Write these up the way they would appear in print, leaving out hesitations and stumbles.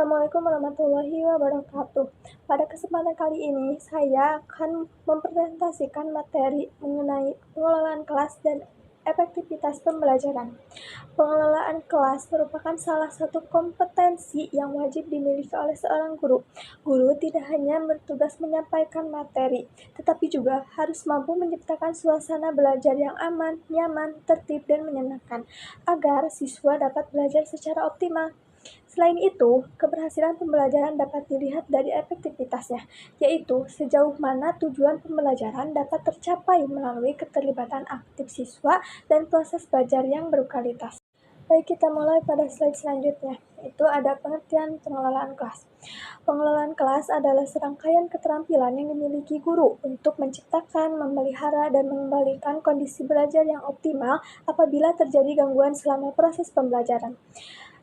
Assalamualaikum warahmatullahi wabarakatuh. Pada kesempatan kali ini, saya akan mempresentasikan materi mengenai pengelolaan kelas dan efektivitas pembelajaran. Pengelolaan kelas merupakan salah satu kompetensi yang wajib dimiliki oleh seorang guru. Guru tidak hanya bertugas menyampaikan materi, tetapi juga harus mampu menciptakan suasana belajar yang aman, nyaman, tertib, dan menyenangkan, agar siswa dapat belajar secara optimal. Selain itu, keberhasilan pembelajaran dapat dilihat dari efektivitasnya, yaitu sejauh mana tujuan pembelajaran dapat tercapai melalui keterlibatan aktif siswa dan proses belajar yang berkualitas. Baik, kita mulai pada slide selanjutnya, yaitu ada pengertian pengelolaan kelas. Pengelolaan kelas adalah serangkaian keterampilan yang dimiliki guru untuk menciptakan, memelihara, dan mengembalikan kondisi belajar yang optimal apabila terjadi gangguan selama proses pembelajaran.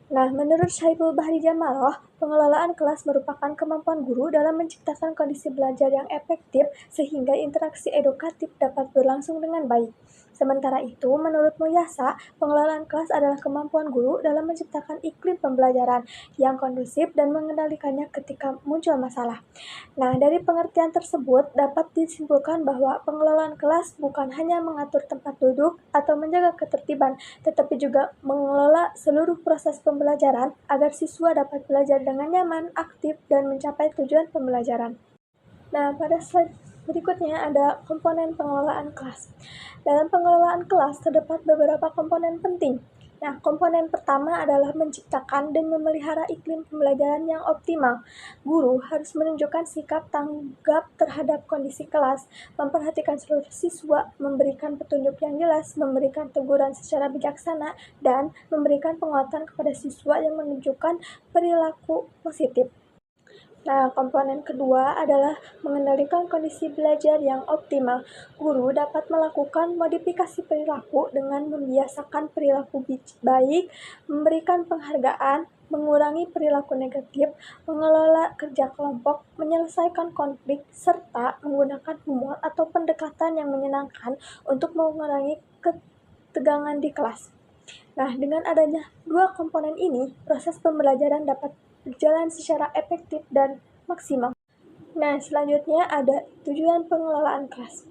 Nah, menurut Syaiful Bahri Jamaroh, pengelolaan kelas merupakan kemampuan guru dalam menciptakan kondisi belajar yang efektif sehingga interaksi edukatif dapat berlangsung dengan baik. Sementara itu, menurut Muyasa, pengelolaan kelas adalah kemampuan guru dalam menciptakan iklim pembelajaran yang kondusif dan mengendalikannya ketika muncul masalah. Nah, dari pengertian tersebut dapat disimpulkan bahwa pengelolaan kelas bukan hanya mengatur tempat duduk atau menjaga ketertiban, tetapi juga mengelola seluruh proses pembelajaran agar siswa dapat belajar dengan nyaman, aktif, dan mencapai tujuan pembelajaran. Nah, pada slide berikutnya ada komponen pengelolaan kelas. Dalam pengelolaan kelas terdapat beberapa komponen penting. Nah, komponen pertama adalah menciptakan dan memelihara iklim pembelajaran yang optimal. Guru harus menunjukkan sikap tanggap terhadap kondisi kelas, memperhatikan seluruh siswa, memberikan petunjuk yang jelas, memberikan teguran secara bijaksana, dan memberikan penguatan kepada siswa yang menunjukkan perilaku positif. Nah, komponen kedua adalah mengendalikan kondisi belajar yang optimal. Guru dapat melakukan modifikasi perilaku dengan membiasakan perilaku baik, memberikan penghargaan, mengurangi perilaku negatif, mengelola kerja kelompok, menyelesaikan konflik, serta menggunakan humor atau pendekatan yang menyenangkan untuk mengurangi ketegangan di kelas. Nah, dengan adanya dua komponen ini, proses pembelajaran dapat berjalan secara efektif dan maksimal. Nah, selanjutnya ada tujuan pengelolaan kelas.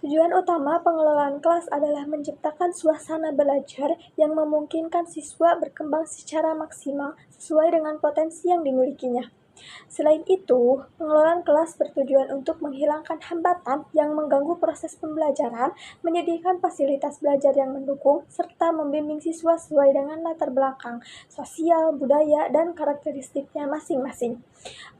Tujuan utama pengelolaan kelas adalah menciptakan suasana belajar yang memungkinkan siswa berkembang secara maksimal sesuai dengan potensi yang dimilikinya. Selain itu, pengelolaan kelas bertujuan untuk menghilangkan hambatan yang mengganggu proses pembelajaran, menyediakan fasilitas belajar yang mendukung, serta membimbing siswa sesuai dengan latar belakang, sosial, budaya, dan karakteristiknya masing-masing.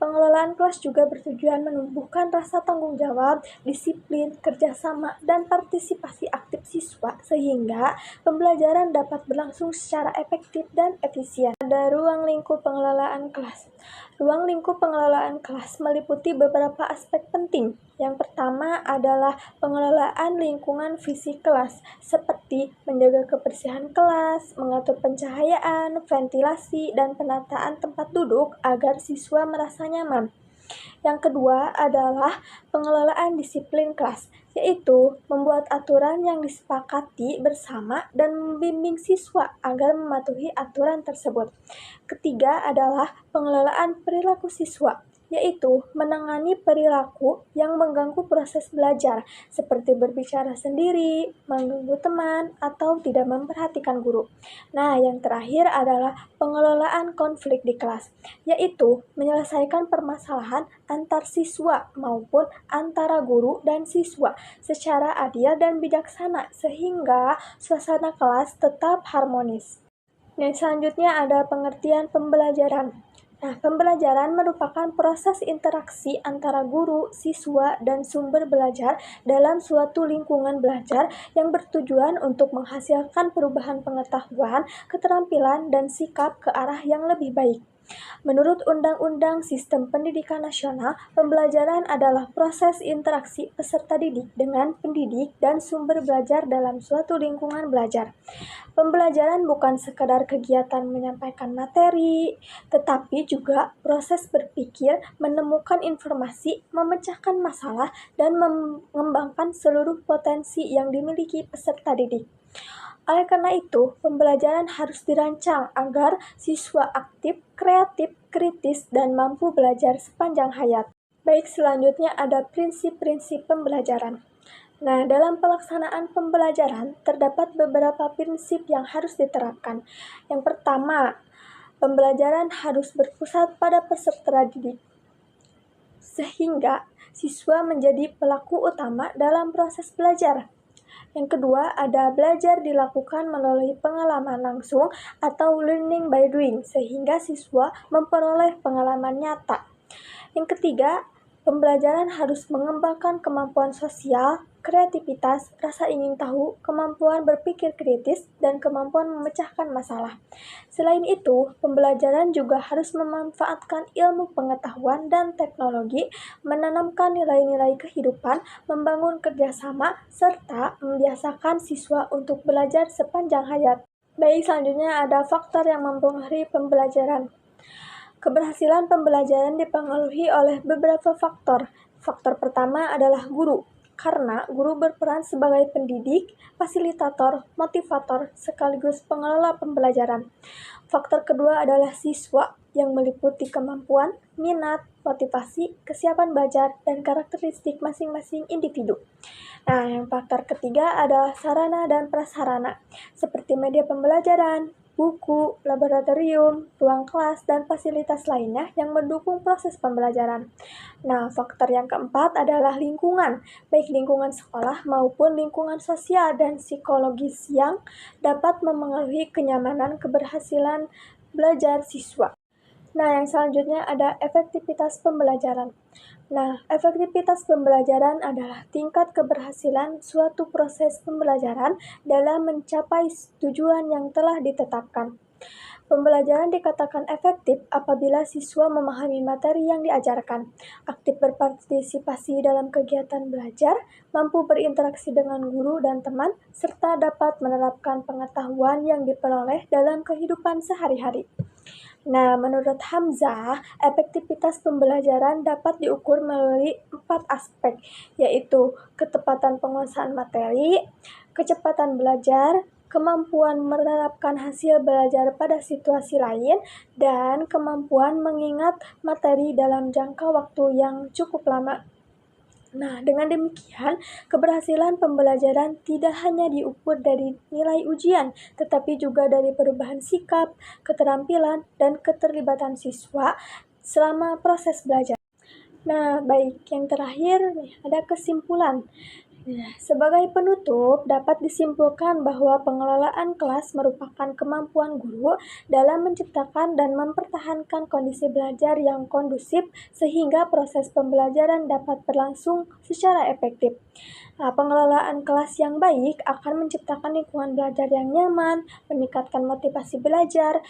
Pengelolaan kelas juga bertujuan menumbuhkan rasa tanggung jawab, disiplin, kerjasama, dan partisipasi aktif siswa sehingga pembelajaran dapat berlangsung secara efektif dan efisien. Ada ruang lingkup pengelolaan kelas. Ruang lingkup pengelolaan kelas meliputi beberapa aspek penting. Yang pertama adalah pengelolaan lingkungan fisik kelas, seperti menjaga kebersihan kelas, mengatur pencahayaan, ventilasi, dan penataan tempat duduk agar siswa merasa nyaman. Yang kedua adalah pengelolaan disiplin kelas, yaitu membuat aturan yang disepakati bersama dan membimbing siswa agar mematuhi aturan tersebut. Ketiga adalah pengelolaan perilaku siswa, yaitu menangani perilaku yang mengganggu proses belajar, seperti berbicara sendiri, mengganggu teman, atau tidak memperhatikan guru. Nah, yang terakhir adalah pengelolaan konflik di kelas, yaitu menyelesaikan permasalahan antar siswa maupun antara guru dan siswa secara adil dan bijaksana sehingga suasana kelas tetap harmonis. Nah, selanjutnya ada pengertian pembelajaran. Nah, pembelajaran merupakan proses interaksi antara guru, siswa, dan sumber belajar dalam suatu lingkungan belajar yang bertujuan untuk menghasilkan perubahan pengetahuan, keterampilan, dan sikap ke arah yang lebih baik. Menurut Undang-Undang Sistem Pendidikan Nasional, pembelajaran adalah proses interaksi peserta didik dengan pendidik dan sumber belajar dalam suatu lingkungan belajar. Pembelajaran bukan sekadar kegiatan menyampaikan materi, tetapi juga proses berpikir, menemukan informasi, memecahkan masalah, dan mengembangkan seluruh potensi yang dimiliki peserta didik. Oleh karena itu, pembelajaran harus dirancang agar siswa aktif, kreatif, kritis, dan mampu belajar sepanjang hayat. Baik, selanjutnya ada prinsip-prinsip pembelajaran. Nah, dalam pelaksanaan pembelajaran, terdapat beberapa prinsip yang harus diterapkan. Yang pertama, pembelajaran harus berpusat pada peserta didik, sehingga siswa menjadi pelaku utama dalam proses belajar. Yang kedua, ada belajar dilakukan melalui pengalaman langsung atau learning by doing, sehingga siswa memperoleh pengalaman nyata. Yang ketiga, pembelajaran harus mengembangkan kemampuan sosial, kreativitas, rasa ingin tahu, kemampuan berpikir kritis, dan kemampuan memecahkan masalah. Selain itu, pembelajaran juga harus memanfaatkan ilmu pengetahuan dan teknologi, menanamkan nilai-nilai kehidupan, membangun kerjasama, serta membiasakan siswa untuk belajar sepanjang hayat. Baik, selanjutnya ada faktor yang mempengaruhi pembelajaran. Keberhasilan pembelajaran dipengaruhi oleh beberapa faktor. Faktor pertama adalah guru, karena guru berperan sebagai pendidik, fasilitator, motivator, sekaligus pengelola pembelajaran. Faktor kedua adalah siswa, yang meliputi kemampuan, minat, motivasi, kesiapan belajar, dan karakteristik masing-masing individu. Nah, yang faktor ketiga adalah sarana dan prasarana, seperti media pembelajaran, buku, laboratorium, ruang kelas, dan fasilitas lainnya yang mendukung proses pembelajaran. Nah, faktor yang keempat adalah lingkungan, baik lingkungan sekolah maupun lingkungan sosial dan psikologis yang dapat memengaruhi kenyamanan keberhasilan belajar siswa. Nah, yang selanjutnya ada efektivitas pembelajaran. Nah, efektivitas pembelajaran adalah tingkat keberhasilan suatu proses pembelajaran dalam mencapai tujuan yang telah ditetapkan. Pembelajaran dikatakan efektif apabila siswa memahami materi yang diajarkan, aktif berpartisipasi dalam kegiatan belajar, mampu berinteraksi dengan guru dan teman, serta dapat menerapkan pengetahuan yang diperoleh dalam kehidupan sehari-hari. Nah, menurut Hamzah, efektivitas pembelajaran dapat diukur melalui 4 aspek, yaitu ketepatan penguasaan materi, kecepatan belajar, kemampuan menerapkan hasil belajar pada situasi lain, dan kemampuan mengingat materi dalam jangka waktu yang cukup lama. Nah, dengan demikian, keberhasilan pembelajaran tidak hanya diukur dari nilai ujian, tetapi juga dari perubahan sikap, keterampilan, dan keterlibatan siswa selama proses belajar. Nah, baik, yang terakhir ada kesimpulan. Nah, sebagai penutup, dapat disimpulkan bahwa pengelolaan kelas merupakan kemampuan guru dalam menciptakan dan mempertahankan kondisi belajar yang kondusif sehingga proses pembelajaran dapat berlangsung secara efektif. Nah, pengelolaan kelas yang baik akan menciptakan lingkungan belajar yang nyaman, meningkatkan motivasi belajar,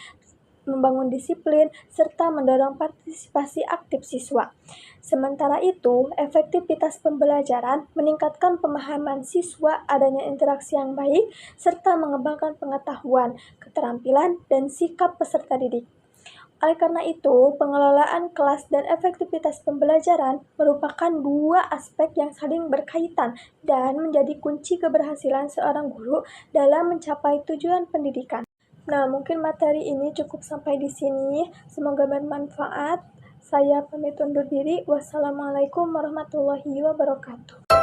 membangun disiplin, serta mendorong partisipasi aktif siswa. Sementara itu, efektivitas pembelajaran meningkatkan pemahaman siswa, adanya interaksi yang baik, serta mengembangkan pengetahuan, keterampilan, dan sikap peserta didik. Oleh karena itu, pengelolaan kelas dan efektivitas pembelajaran merupakan dua aspek yang saling berkaitan dan menjadi kunci keberhasilan seorang guru dalam mencapai tujuan pendidikan. Nah, mungkin materi ini cukup sampai di sini. Semoga bermanfaat. Saya pamit undur diri. Wassalamualaikum warahmatullahi wabarakatuh.